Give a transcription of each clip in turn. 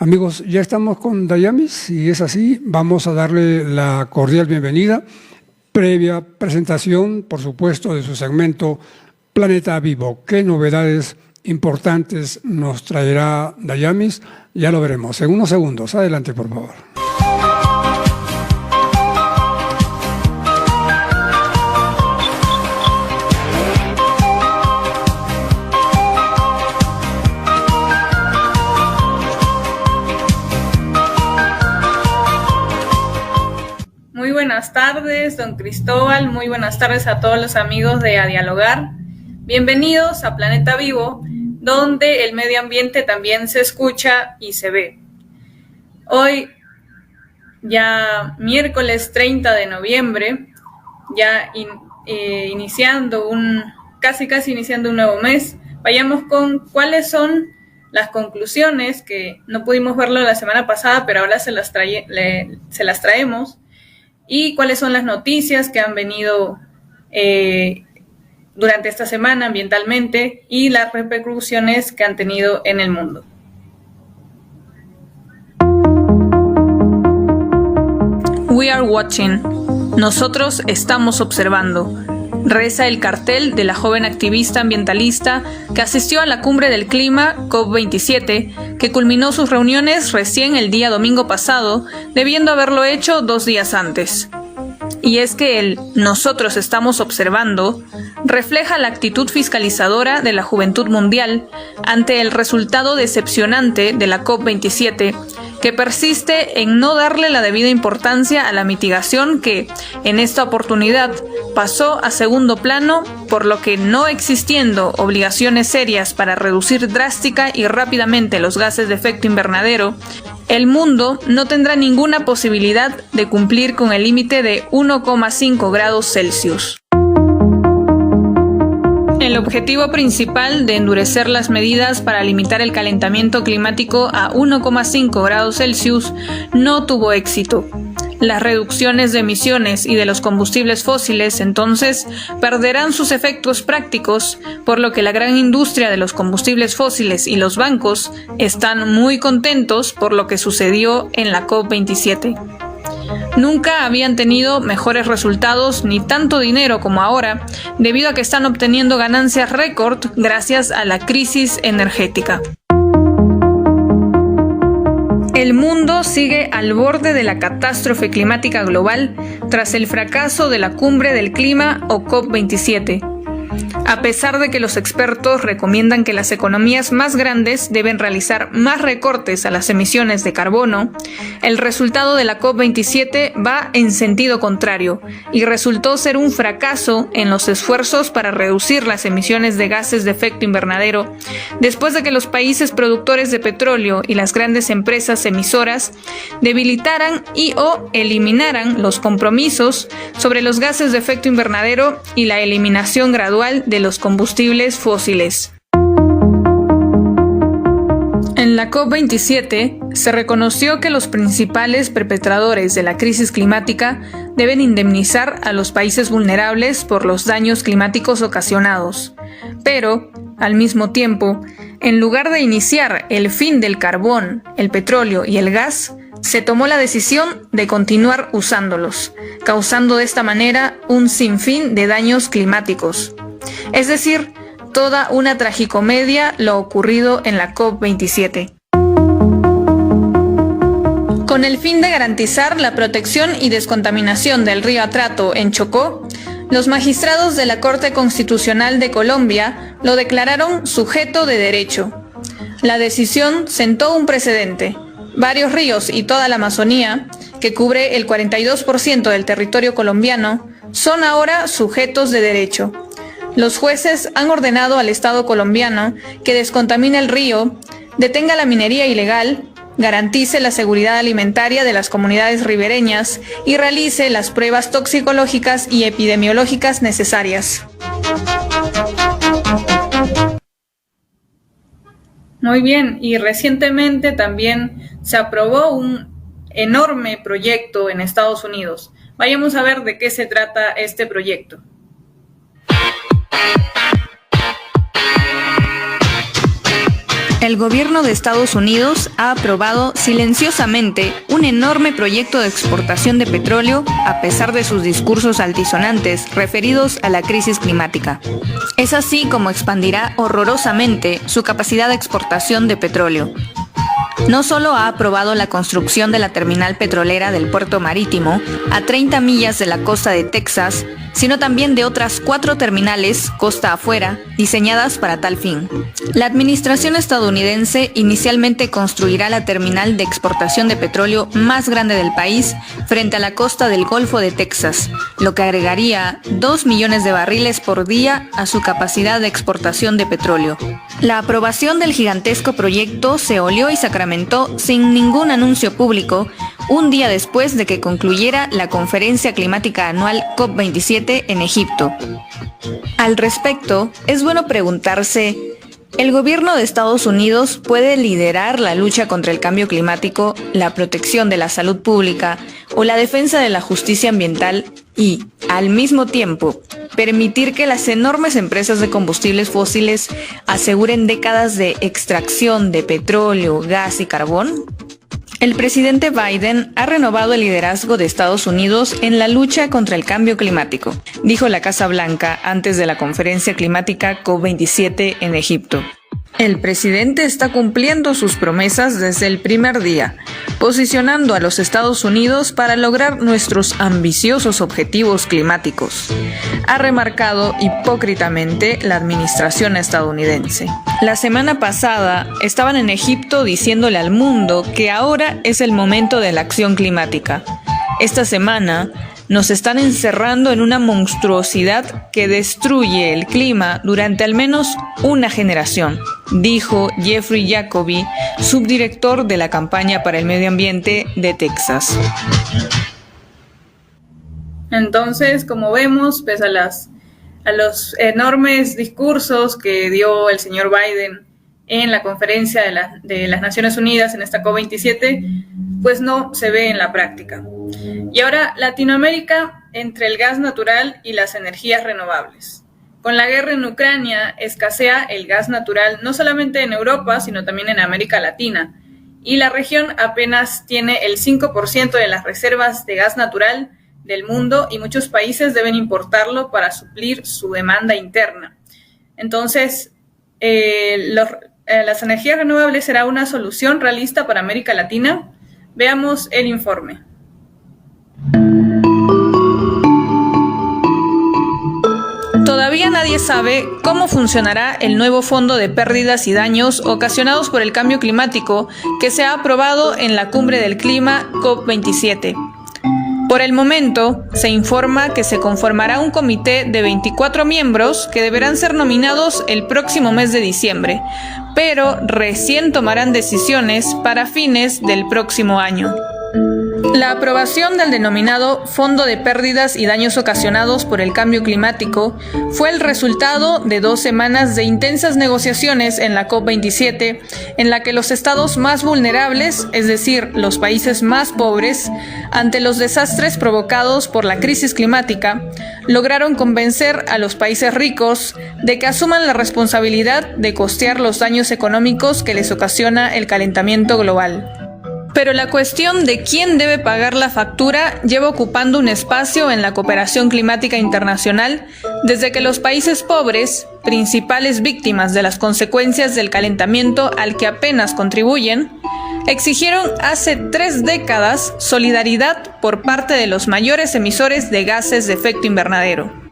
Amigos, ya estamos con Dayamis y es así, vamos a darle la cordial bienvenida, previa presentación, por supuesto, de su segmento Planeta Vivo. ¿Qué novedades importantes nos traerá Dayamis? Ya lo veremos en unos segundos. Adelante, por favor. Muy buenas tardes, don Cristóbal. Muy buenas tardes a todos los amigos de A Dialogar. Bienvenidos a Planeta Vivo, donde el medio ambiente también se escucha y se ve. Hoy, ya miércoles 30 de noviembre, ya casi iniciando un nuevo mes, vayamos con cuáles son las conclusiones, que no pudimos verlo la semana pasada, pero ahora se las traemos. Y cuáles son las noticias que han venido durante esta semana ambientalmente y las repercusiones que han tenido en el mundo. We are watching. Nosotros estamos observando. Reza el cartel de la joven activista ambientalista que asistió a la Cumbre del Clima COP27, que culminó sus reuniones recién el día domingo pasado, debiendo haberlo hecho 2 días antes. Y es que el "nosotros estamos observando" refleja la actitud fiscalizadora de la juventud mundial ante el resultado decepcionante de la COP27, que persiste en no darle la debida importancia a la mitigación que, en esta oportunidad, pasó a segundo plano, por lo que, no existiendo obligaciones serias para reducir drástica y rápidamente los gases de efecto invernadero, el mundo no tendrá ninguna posibilidad de cumplir con el límite de 1,5 grados Celsius. El objetivo principal de endurecer las medidas para limitar el calentamiento climático a 1,5 grados Celsius no tuvo éxito. Las reducciones de emisiones y de los combustibles fósiles, entonces, perderán sus efectos prácticos, por lo que la gran industria de los combustibles fósiles y los bancos están muy contentos por lo que sucedió en la COP27. Nunca habían tenido mejores resultados ni tanto dinero como ahora, debido a que están obteniendo ganancias récord gracias a la crisis energética. El mundo sigue al borde de la catástrofe climática global tras el fracaso de la Cumbre del Clima o COP27. A pesar de que los expertos recomiendan que las economías más grandes deben realizar más recortes a las emisiones de carbono, el resultado de la COP27 va en sentido contrario y resultó ser un fracaso en los esfuerzos para reducir las emisiones de gases de efecto invernadero, después de que los países productores de petróleo y las grandes empresas emisoras debilitaran o eliminaran los compromisos sobre los gases de efecto invernadero y la eliminación gradual de los combustibles fósiles. En la COP27 se reconoció que los principales perpetradores de la crisis climática deben indemnizar a los países vulnerables por los daños climáticos ocasionados. Pero, al mismo tiempo, en lugar de iniciar el fin del carbón, el petróleo y el gas, se tomó la decisión de continuar usándolos, causando de esta manera un sinfín de daños climáticos. Es decir, toda una tragicomedia lo ocurrido en la COP27. Con el fin de garantizar la protección y descontaminación del río Atrato en Chocó, los magistrados de la Corte Constitucional de Colombia lo declararon sujeto de derecho. La decisión sentó un precedente. Varios ríos y toda la Amazonía, que cubre el 42% del territorio colombiano, son ahora sujetos de derecho. Los jueces han ordenado al Estado colombiano que descontamine el río, detenga la minería ilegal, garantice la seguridad alimentaria de las comunidades ribereñas y realice las pruebas toxicológicas y epidemiológicas necesarias. Muy bien, y recientemente también se aprobó un enorme proyecto en Estados Unidos. Vayamos a ver de qué se trata este proyecto. El gobierno de Estados Unidos ha aprobado silenciosamente un enorme proyecto de exportación de petróleo a pesar de sus discursos altisonantes referidos a la crisis climática. Es así como expandirá horrorosamente su capacidad de exportación de petróleo. No solo ha aprobado la construcción de la terminal petrolera del puerto marítimo a 30 millas de la costa de Texas, sino también de otras 4 terminales costa afuera diseñadas para tal fin. La administración estadounidense inicialmente construirá la terminal de exportación de petróleo más grande del país frente a la costa del Golfo de Texas, lo que agregaría 2 millones de barriles por día a su capacidad de exportación de petróleo. La aprobación del gigantesco proyecto se olió y sacramentó sin ningún anuncio público, un día después de que concluyera la conferencia climática anual COP27 en Egipto. Al respecto, es bueno preguntarse, ¿el gobierno de Estados Unidos puede liderar la lucha contra el cambio climático, la protección de la salud pública o la defensa de la justicia ambiental y, al mismo tiempo, permitir que las enormes empresas de combustibles fósiles aseguren décadas de extracción de petróleo, gas y carbón? El presidente Biden ha renovado el liderazgo de Estados Unidos en la lucha contra el cambio climático, dijo la Casa Blanca antes de la conferencia climática COP27 en Egipto. El presidente está cumpliendo sus promesas desde el primer día, posicionando a los Estados Unidos para lograr nuestros ambiciosos objetivos climáticos, ha remarcado hipócritamente la administración estadounidense. La semana pasada estaban en Egipto diciéndole al mundo que ahora es el momento de la acción climática. Esta semana nos están encerrando en una monstruosidad que destruye el clima durante al menos una generación, dijo Jeffrey Jacoby, subdirector de la campaña para el medio ambiente de Texas. Entonces, como vemos, pese a los enormes discursos que dio el señor Biden en la conferencia de las Naciones Unidas en esta COP27, pues no se ve en la práctica. Y ahora Latinoamérica entre el gas natural y las energías renovables. Con la guerra en Ucrania escasea el gas natural no solamente en Europa, sino también en América Latina. Y la región apenas tiene el 5% de las reservas de gas natural del mundo y muchos países deben importarlo para suplir su demanda interna. Entonces, las energías renovables será una solución realista para América Latina. Veamos el informe. Todavía nadie sabe cómo funcionará el nuevo Fondo de Pérdidas y Daños ocasionados por el cambio climático que se ha aprobado en la Cumbre del Clima COP27. Por el momento, se informa que se conformará un comité de 24 miembros que deberán ser nominados el próximo mes de diciembre, pero recién tomarán decisiones para fines del próximo año. La aprobación del denominado Fondo de Pérdidas y Daños Ocasionados por el Cambio Climático fue el resultado de 2 semanas de intensas negociaciones en la COP27, en la que los estados más vulnerables, es decir, los países más pobres, ante los desastres provocados por la crisis climática, lograron convencer a los países ricos de que asuman la responsabilidad de costear los daños económicos que les ocasiona el calentamiento global. Pero la cuestión de quién debe pagar la factura lleva ocupando un espacio en la cooperación climática internacional desde que los países pobres, principales víctimas de las consecuencias del calentamiento al que apenas contribuyen, exigieron hace 3 décadas solidaridad por parte de los mayores emisores de gases de efecto invernadero.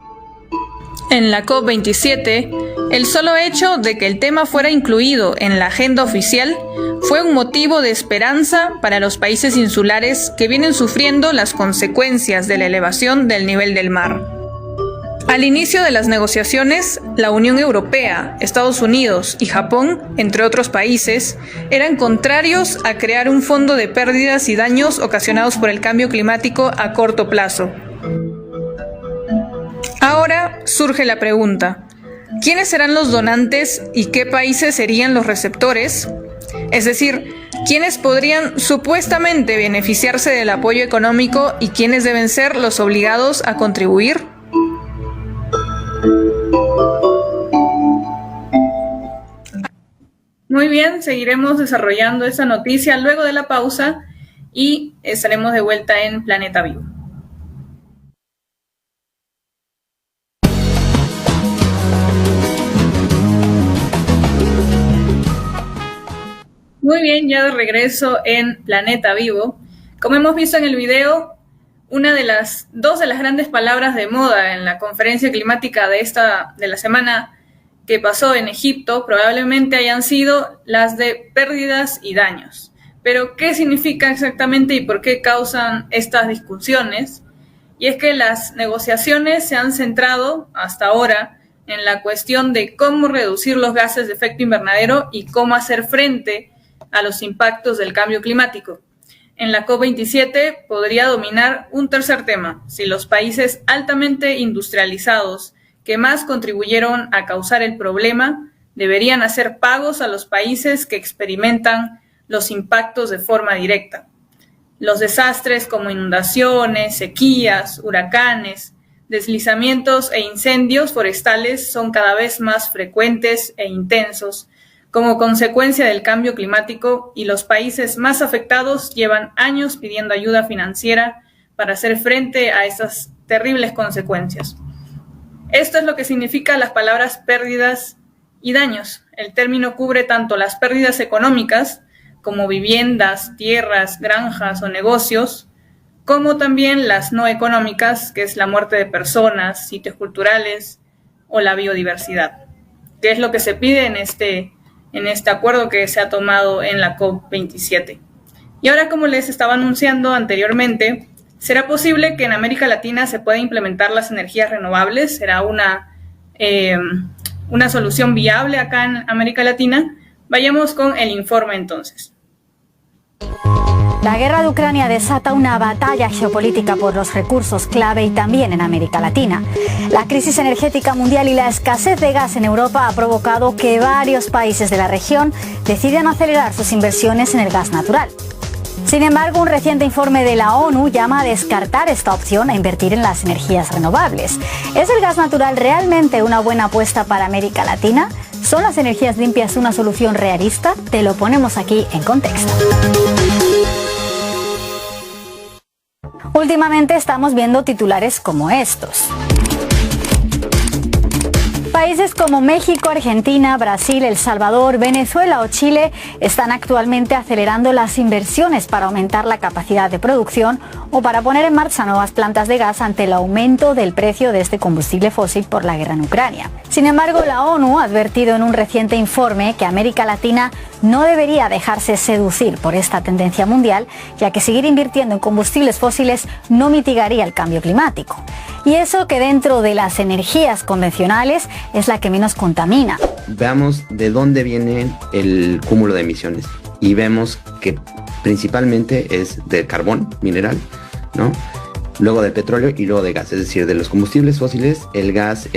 En la COP27, el solo hecho de que el tema fuera incluido en la agenda oficial fue un motivo de esperanza para los países insulares que vienen sufriendo las consecuencias de la elevación del nivel del mar. Al inicio de las negociaciones, la Unión Europea, Estados Unidos y Japón, entre otros países, eran contrarios a crear un fondo de pérdidas y daños ocasionados por el cambio climático a corto plazo. Ahora surge la pregunta, ¿quiénes serán los donantes y qué países serían los receptores? Es decir, ¿quiénes podrían supuestamente beneficiarse del apoyo económico y quiénes deben ser los obligados a contribuir? Muy bien, seguiremos desarrollando esta noticia luego de la pausa y estaremos de vuelta en Planeta Vivo. Muy bien, ya de regreso en Planeta Vivo. Como hemos visto en el video, dos de las grandes palabras de moda en la conferencia climática de la semana que pasó en Egipto probablemente hayan sido las de pérdidas y daños. Pero, ¿qué significa exactamente y por qué causan estas discusiones? Y es que las negociaciones se han centrado hasta ahora en la cuestión de cómo reducir los gases de efecto invernadero y cómo hacer frente a los impactos del cambio climático. En la COP27 podría dominar un tercer tema: si los países altamente industrializados que más contribuyeron a causar el problema deberían hacer pagos a los países que experimentan los impactos de forma directa. Los desastres como inundaciones, sequías, huracanes, deslizamientos e incendios forestales son cada vez más frecuentes e intensos como consecuencia del cambio climático, y los países más afectados llevan años pidiendo ayuda financiera para hacer frente a estas terribles consecuencias. Esto es lo que significan las palabras pérdidas y daños. El término cubre tanto las pérdidas económicas, como viviendas, tierras, granjas o negocios, como también las no económicas, que es la muerte de personas, sitios culturales o la biodiversidad, que es lo que se pide en este acuerdo que se ha tomado en la COP27. Y ahora, como les estaba anunciando anteriormente, ¿será posible que en América Latina se pueda implementar las energías renovables? ¿Será una solución viable acá en América Latina? Vayamos con el informe entonces. La guerra de Ucrania desata una batalla geopolítica por los recursos clave y también en América Latina. La crisis energética mundial y la escasez de gas en Europa ha provocado que varios países de la región decidan acelerar sus inversiones en el gas natural. Sin embargo, un reciente informe de la ONU llama a descartar esta opción a invertir en las energías renovables. ¿Es el gas natural realmente una buena apuesta para América Latina? ¿Son las energías limpias una solución realista? Te lo ponemos aquí en contexto. Últimamente estamos viendo titulares como estos. Países como México, Argentina, Brasil, El Salvador, Venezuela o Chile están actualmente acelerando las inversiones para aumentar la capacidad de producción o para poner en marcha nuevas plantas de gas ante el aumento del precio de este combustible fósil por la guerra en Ucrania. Sin embargo, la ONU ha advertido en un reciente informe que América Latina no debería dejarse seducir por esta tendencia mundial, ya que seguir invirtiendo en combustibles fósiles no mitigaría el cambio climático. Y eso que dentro de las energías convencionales es la que menos contamina. Veamos de dónde viene el cúmulo de emisiones y vemos que principalmente es del carbón mineral, ¿no? Luego del petróleo y luego de gas, es decir, de los combustibles fósiles, el gas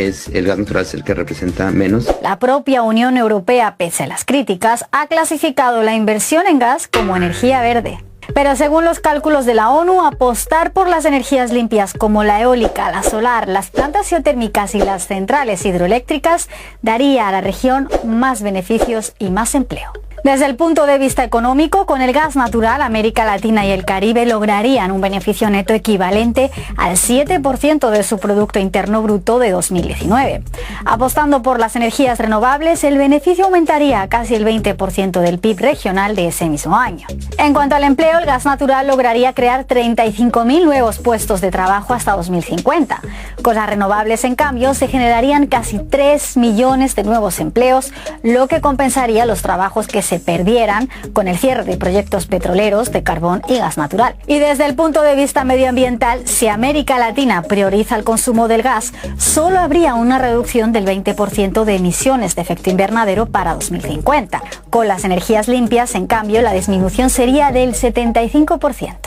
natural es el que representa menos. La propia Unión Europea, pese a las críticas, ha clasificado la inversión en gas como energía verde. Pero según los cálculos de la ONU, apostar por las energías limpias como la eólica, la solar, las plantas geotérmicas y las centrales hidroeléctricas daría a la región más beneficios y más empleo. Desde el punto de vista económico, con el gas natural, América Latina y el Caribe lograrían un beneficio neto equivalente al 7% de su Producto Interno Bruto de 2019. Apostando por las energías renovables, el beneficio aumentaría a casi el 20% del PIB regional de ese mismo año. En cuanto al empleo, el gas natural lograría crear 35.000 nuevos puestos de trabajo hasta 2050. Con las renovables, en cambio, se generarían casi 3 millones de nuevos empleos, lo que compensaría los trabajos que se perdieran con el cierre de proyectos petroleros de carbón y gas natural. Y desde el punto de vista medioambiental, si América Latina prioriza el consumo del gas, solo habría una reducción del 20% de emisiones de efecto invernadero para 2050. Con las energías limpias, en cambio, la disminución sería del 75%.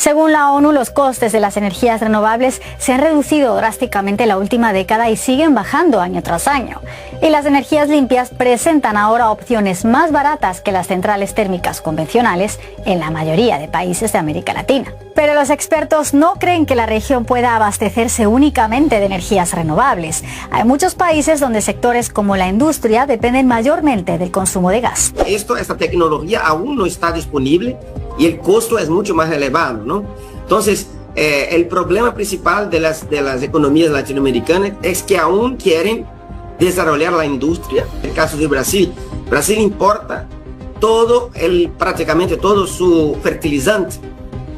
Según la ONU, los costes de las energías renovables se han reducido drásticamente en la última década y siguen bajando año tras año. Y las energías limpias presentan ahora opciones más baratas que las centrales térmicas convencionales en la mayoría de países de América Latina. Pero los expertos no creen que la región pueda abastecerse únicamente de energías renovables. Hay muchos países donde sectores como la industria dependen mayormente del consumo de gas. Esta tecnología aún no está disponible y el costo es mucho más elevado, ¿no? Entonces, el problema principal de las economías latinoamericanas es que aún quieren desarrollar la industria. En el caso de Brasil, Brasil importa prácticamente todo su fertilizante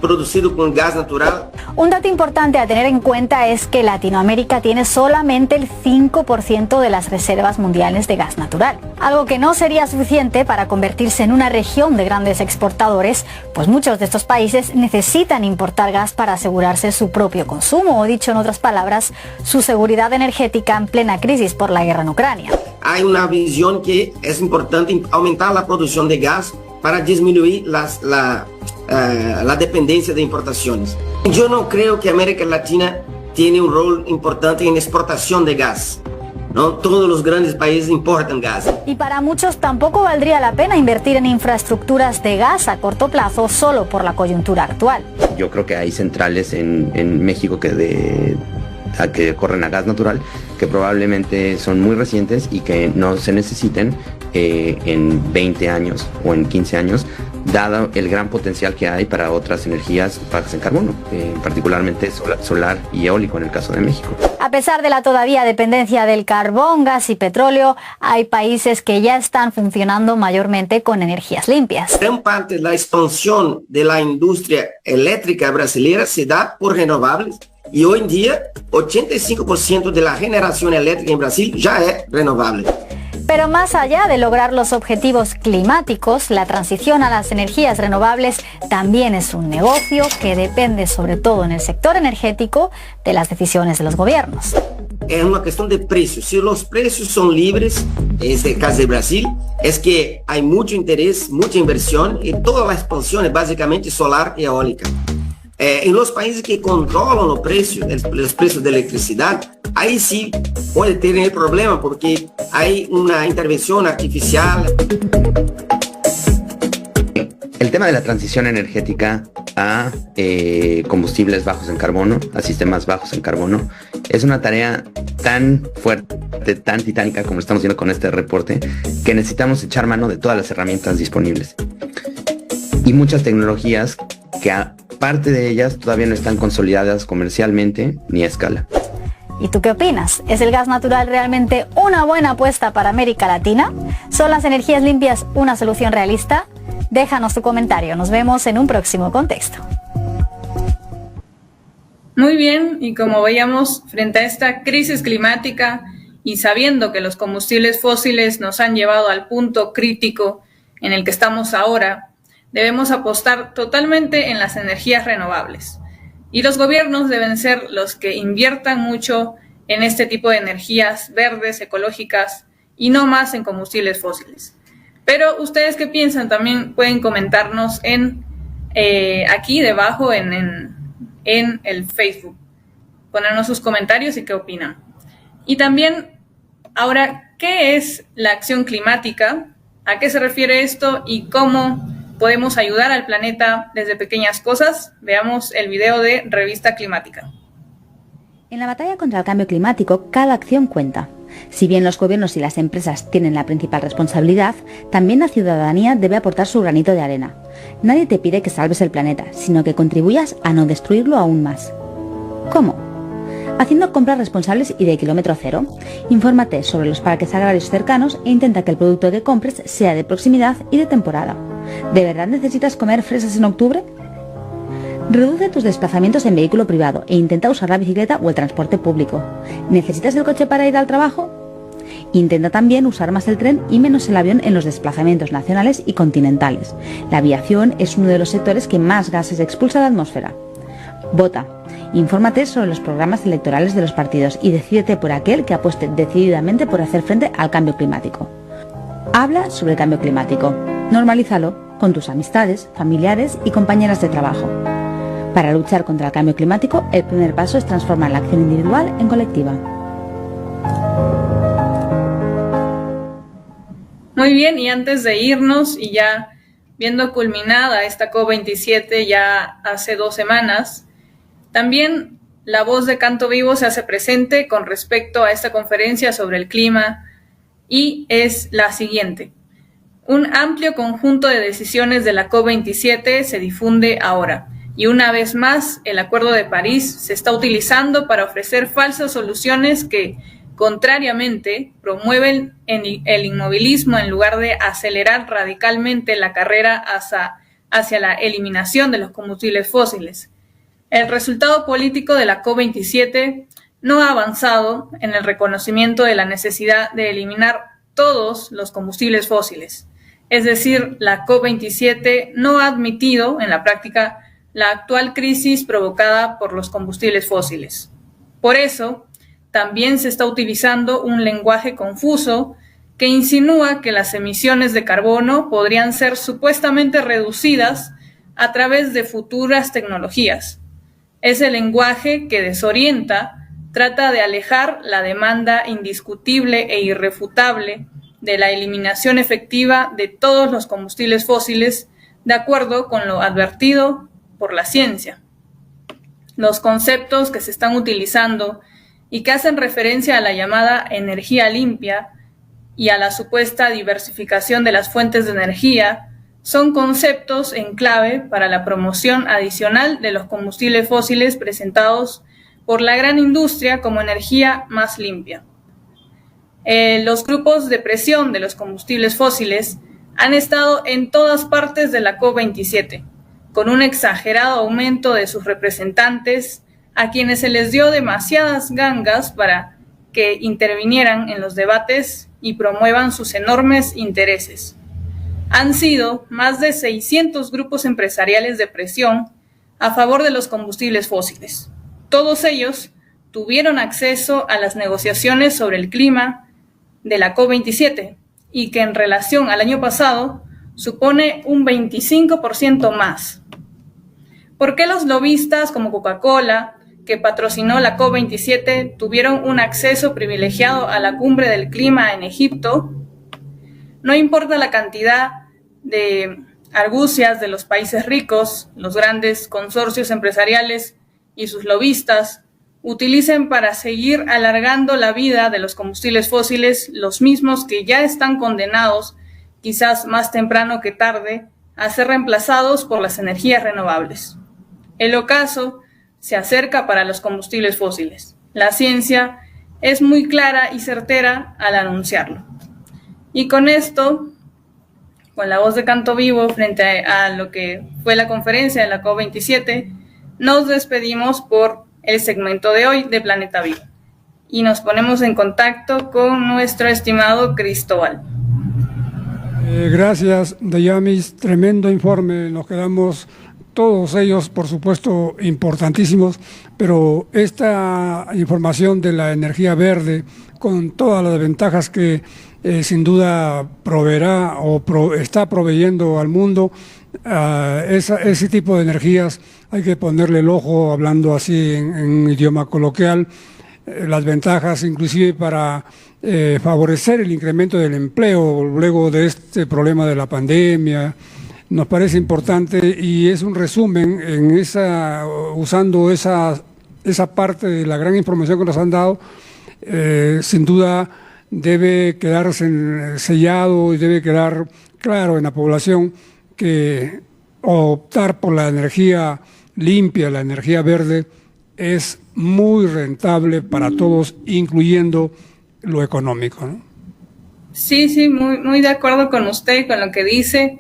producido con gas natural. Un dato importante a tener en cuenta es que Latinoamérica tiene solamente el 5% de las reservas mundiales de gas natural, algo que no sería suficiente para convertirse en una región de grandes exportadores, pues muchos de estos países necesitan importar gas para asegurarse su propio consumo, o dicho en otras palabras, su seguridad energética en plena crisis por la guerra en Ucrania. Hay una visión que es importante aumentar la producción de gas para disminuir la dependencia de importaciones. Yo no creo que América Latina tiene un rol importante en exportación de gas, ¿no? Todos los grandes países importan gas. Y para muchos tampoco valdría la pena invertir en infraestructuras de gas a corto plazo solo por la coyuntura actual. Yo creo que hay centrales en México que corren a gas natural, que probablemente son muy recientes y que no se necesiten en 20 años o en 15 años, dado el gran potencial que hay para otras energías bajas en carbono, particularmente solar y eólico en el caso de México. A pesar de la todavía dependencia del carbón, gas y petróleo, hay países que ya están funcionando mayormente con energías limpias. Gran parte de la expansión de la industria eléctrica brasileña se da por renovables. Y hoy en día, 85% de la generación eléctrica en Brasil ya es renovable. Pero más allá de lograr los objetivos climáticos, la transición a las energías renovables también es un negocio que depende, sobre todo en el sector energético, de las decisiones de los gobiernos. Es una cuestión de precios. Si los precios son libres, en este caso de Brasil, es que hay mucho interés, mucha inversión y toda la expansión es básicamente solar y eólica. En los países que controlan los precios de electricidad, ahí sí puede tener problema porque hay una intervención artificial. El tema de la transición energética a combustibles bajos en carbono, a sistemas bajos en carbono, es una tarea tan fuerte, tan titánica como estamos viendo con este reporte, que necesitamos echar mano de todas las herramientas disponibles. Y muchas tecnologías que parte de ellas todavía no están consolidadas comercialmente ni a escala. ¿Y tú qué opinas? ¿Es el gas natural realmente una buena apuesta para América Latina? ¿Son las energías limpias una solución realista? Déjanos tu comentario, nos vemos en un próximo contexto. Muy bien, y como veíamos, frente a esta crisis climática y sabiendo que los combustibles fósiles nos han llevado al punto crítico en el que estamos ahora, debemos apostar totalmente en las energías renovables. Y los gobiernos deben ser los que inviertan mucho en este tipo de energías verdes, ecológicas, y no más en combustibles fósiles. Pero ustedes qué piensan, también pueden comentarnos aquí debajo en el Facebook. Ponernos sus comentarios y qué opinan. Y también, ahora, ¿qué es la acción climática? ¿A qué se refiere esto? ¿Y cómo podemos ayudar al planeta desde pequeñas cosas? Veamos el video de Revista Climática. En la batalla contra el cambio climático, cada acción cuenta. Si bien los gobiernos y las empresas tienen la principal responsabilidad, también la ciudadanía debe aportar su granito de arena. Nadie te pide que salves el planeta, sino que contribuyas a no destruirlo aún más. ¿Cómo? Haciendo compras responsables y de kilómetro cero. Infórmate sobre los parques agrarios cercanos e intenta que el producto que compres sea de proximidad y de temporada. ¿De verdad necesitas comer fresas en octubre? Reduce tus desplazamientos en vehículo privado e intenta usar la bicicleta o el transporte público. ¿Necesitas el coche para ir al trabajo? Intenta también usar más el tren y menos el avión en los desplazamientos nacionales y continentales. La aviación es uno de los sectores que más gases expulsa a la atmósfera. Vota. Infórmate sobre los programas electorales de los partidos y decídete por aquel que apueste decididamente por hacer frente al cambio climático. Habla sobre el cambio climático. Normalízalo con tus amistades, familiares y compañeras de trabajo. Para luchar contra el cambio climático, el primer paso es transformar la acción individual en colectiva. Muy bien, y antes de irnos y ya viendo culminada esta COP27 ya hace 2 semanas, también la voz de Canto Vivo se hace presente con respecto a esta conferencia sobre el clima y es la siguiente. Un amplio conjunto de decisiones de la COP27 se difunde ahora y una vez más el Acuerdo de París se está utilizando para ofrecer falsas soluciones que, contrariamente, promueven el inmovilismo en lugar de acelerar radicalmente la carrera hacia la eliminación de los combustibles fósiles. El resultado político de la COP27 no ha avanzado en el reconocimiento de la necesidad de eliminar todos los combustibles fósiles. Es decir, la COP27 no ha admitido en la práctica la actual crisis provocada por los combustibles fósiles. Por eso, también se está utilizando un lenguaje confuso que insinúa que las emisiones de carbono podrían ser supuestamente reducidas a través de futuras tecnologías. Ese lenguaje que desorienta trata de alejar la demanda indiscutible e irrefutable de la eliminación efectiva de todos los combustibles fósiles de acuerdo con lo advertido por la ciencia. Los conceptos que se están utilizando y que hacen referencia a la llamada energía limpia y a la supuesta diversificación de las fuentes de energía son conceptos en clave para la promoción adicional de los combustibles fósiles presentados por la gran industria como energía más limpia. Los grupos de presión de los combustibles fósiles han estado en todas partes de la COP27, con un exagerado aumento de sus representantes a quienes se les dio demasiadas gangas para que intervinieran en los debates y promuevan sus enormes intereses. Han sido más de 600 grupos empresariales de presión a favor de los combustibles fósiles. Todos ellos tuvieron acceso a las negociaciones sobre el clima de la COP27 y que en relación al año pasado supone un 25% más. ¿Por qué los lobistas como Coca-Cola, que patrocinó la COP27, tuvieron un acceso privilegiado a la cumbre del clima en Egipto? No importa la cantidad de argucias de los países ricos, los grandes consorcios empresariales y sus lobistas utilicen para seguir alargando la vida de los combustibles fósiles, los mismos que ya están condenados, quizás más temprano que tarde, a ser reemplazados por las energías renovables. El ocaso se acerca para los combustibles fósiles. La ciencia es muy clara y certera al anunciarlo. Y con esto, con la voz de Canto Vivo frente a lo que fue la conferencia de la COP27, nos despedimos por el segmento de hoy de Planeta Vivo y nos ponemos en contacto con nuestro estimado Cristóbal. Gracias, Dayamis, tremendo informe, nos quedamos todos ellos, por supuesto, importantísimos, pero esta información de la energía verde, con todas las ventajas que sin duda proveerá o está proveyendo al mundo, ese tipo de energías hay que ponerle el ojo, hablando así en idioma coloquial, las ventajas inclusive para favorecer el incremento del empleo luego de este problema de la pandemia. Nos parece importante y es un resumen en usando esa parte de la gran información que nos han dado. Sin duda debe quedar sellado y debe quedar claro en la población que optar por la energía limpia, la energía verde, es muy rentable para todos, incluyendo lo económico, ¿no? Sí, muy de acuerdo con usted, con lo que dice.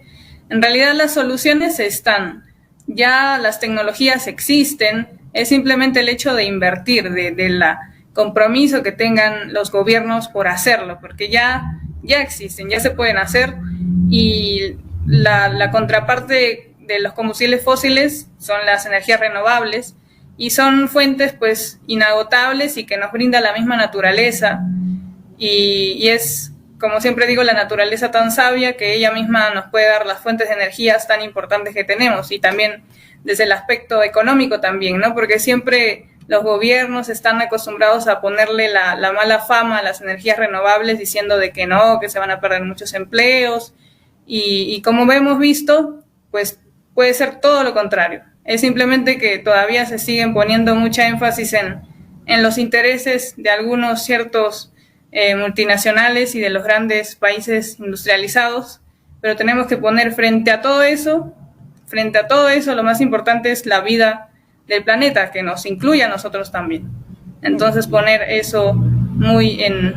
En realidad las soluciones están, ya las tecnologías existen, es simplemente el hecho de invertir, del compromiso que tengan los gobiernos por hacerlo, porque ya existen, ya se pueden hacer, y la contraparte de los combustibles fósiles son las energías renovables, y son fuentes pues inagotables y que nos brinda la misma naturaleza, y es como siempre digo, la naturaleza tan sabia que ella misma nos puede dar las fuentes de energías tan importantes que tenemos, y también desde el aspecto económico también, ¿no? Porque siempre los gobiernos están acostumbrados a ponerle la mala fama a las energías renovables, diciendo de que no, que se van a perder muchos empleos, y como hemos visto, pues puede ser todo lo contrario. Es simplemente que todavía se siguen poniendo mucha énfasis en los intereses de algunos ciertos multinacionales y de los grandes países industrializados, pero tenemos que poner frente a todo eso, lo más importante es la vida del planeta, que nos incluye a nosotros también. Entonces poner eso muy en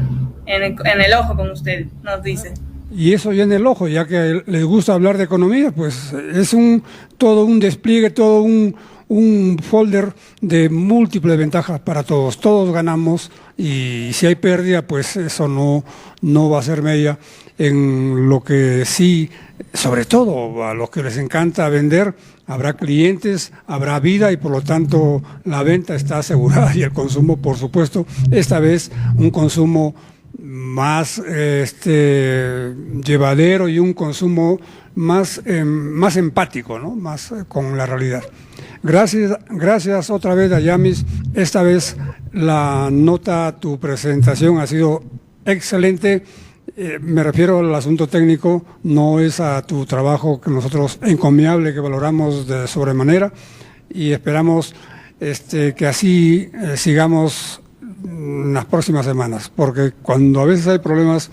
el ojo, como usted nos dice. Y eso ya en el ojo, ya que les gusta hablar de economía, pues es todo un despliegue, todo un folder de múltiples ventajas para todos. Todos ganamos, y si hay pérdida, pues eso no va a ser media en lo que sí, sobre todo a los que les encanta vender. Habrá clientes, habrá vida, y por lo tanto la venta está asegurada, y el consumo, por supuesto, esta vez un consumo más llevadero, y un consumo más empático, ¿no? Más con la realidad. Gracias otra vez, Dayamis. Esta vez la nota, tu presentación ha sido excelente. Me refiero al asunto técnico, no es a tu trabajo que nosotros encomiable, que valoramos de sobremanera, y esperamos que así sigamos las próximas semanas, porque cuando a veces hay problemas,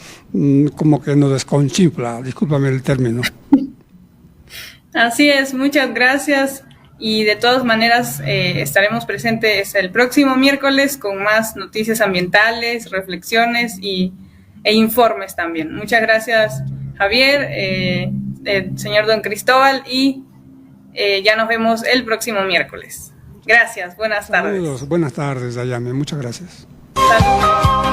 como que nos desconchimpla, discúlpame el término. Así es, muchas gracias, y de todas maneras estaremos presentes el próximo miércoles con más noticias ambientales, reflexiones e informes también. Muchas gracias, Javier, señor don Cristóbal, y ya nos vemos el próximo miércoles. Gracias, buenas tardes. Saludos, buenas tardes, Dayami, muchas gracias. Saludos.